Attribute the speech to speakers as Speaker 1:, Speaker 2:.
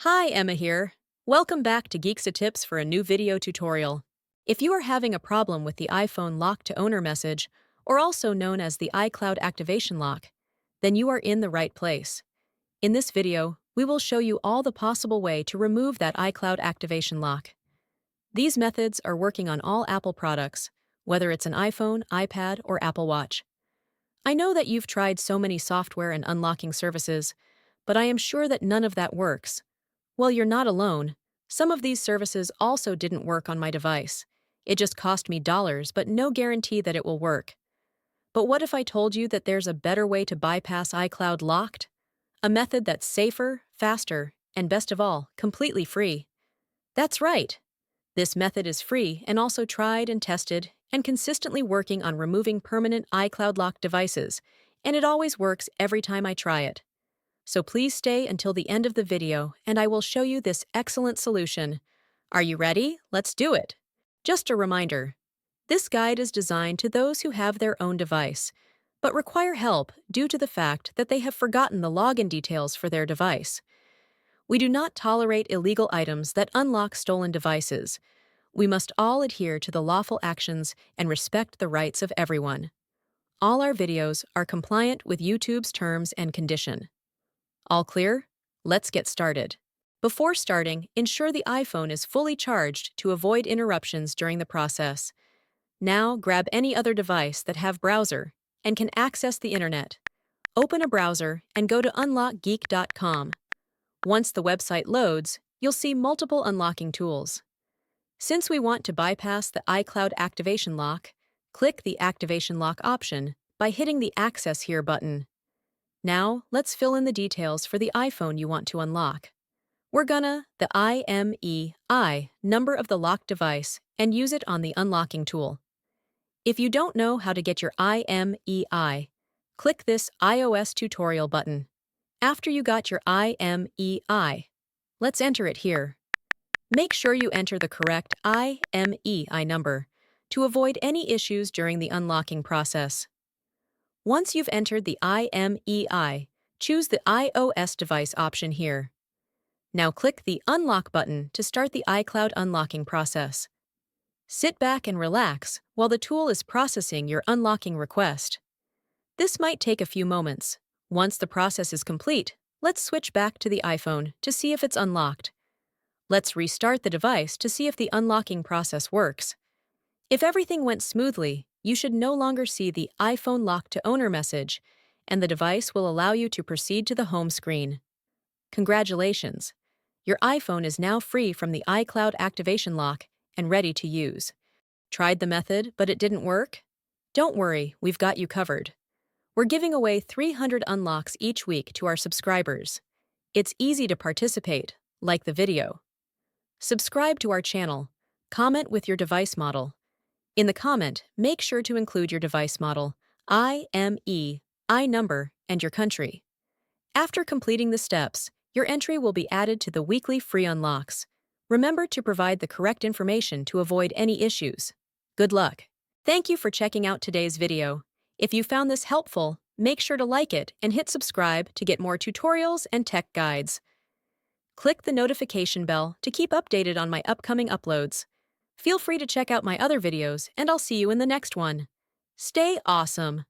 Speaker 1: Hi, Emma here. Welcome back to Geeks Tips for a new video tutorial. If you are having a problem with the iPhone lock to owner message, or also known as the iCloud activation lock, then you are in the right place. In this video, we will show you all the possible way to remove that iCloud activation lock. These methods are working on all Apple products, whether it's an iPhone, iPad, or Apple Watch. I know that you've tried so many software and unlocking services, but I am sure that none of that works. Well, you're not alone. Some of these services also didn't work on my device. It just cost me dollars, but no guarantee that it will work. But what if I told you that there's a better way to bypass iCloud locked? A method that's safer, faster, and best of all, completely free. That's right. This method is free and also tried and tested and consistently working on removing permanent iCloud locked devices, and it always works every time I try it. So please stay until the end of the video and I will show you this excellent solution. Are you ready? Let's do it! Just a reminder, this guide is designed to those who have their own device, but require help due to the fact that they have forgotten the login details for their device. We do not tolerate illegal items that unlock stolen devices. We must all adhere to the lawful actions and respect the rights of everyone. All our videos are compliant with YouTube's terms and condition. All clear? Let's get started. Before starting, ensure the iPhone is fully charged to avoid interruptions during the process. Now, grab any other device that have browser and can access the internet. Open a browser and go to unlockgeek.com. Once the website loads, you'll see multiple unlocking tools. Since we want to bypass the iCloud activation lock, click the Activation Lock option by hitting the Access Here button. Now, let's fill in the details for the iPhone you want to unlock. We're gonna the IMEI number of the locked device and use it on the unlocking tool. If you don't know how to get your IMEI, click this iOS tutorial button. After you got your IMEI, let's enter it here. Make sure you enter the correct IMEI number to avoid any issues during the unlocking process. Once you've entered the IMEI, choose the iOS device option here. Now click the Unlock button to start the iCloud unlocking process. Sit back and relax while the tool is processing your unlocking request. This might take a few moments. Once the process is complete, let's switch back to the iPhone to see if it's unlocked. Let's restart the device to see if the unlocking process works. If everything went smoothly, you should no longer see the iPhone lock to owner message, and the device will allow you to proceed to the home screen. Congratulations! Your iPhone is now free from the iCloud activation lock and ready to use. Tried the method, but it didn't work? Don't worry, we've got you covered. We're giving away 300 unlocks each week to our subscribers. It's easy to participate, like the video. Subscribe to our channel. Comment with your device model. In the comment, make sure to include your device model, IMEI number, and your country. After completing the steps, your entry will be added to the weekly free unlocks. Remember to provide the correct information to avoid any issues. Good luck! Thank you for checking out today's video. If you found this helpful, make sure to like it and hit subscribe to get more tutorials and tech guides. Click the notification bell to keep updated on my upcoming uploads. Feel free to check out my other videos, and I'll see you in the next one. Stay awesome!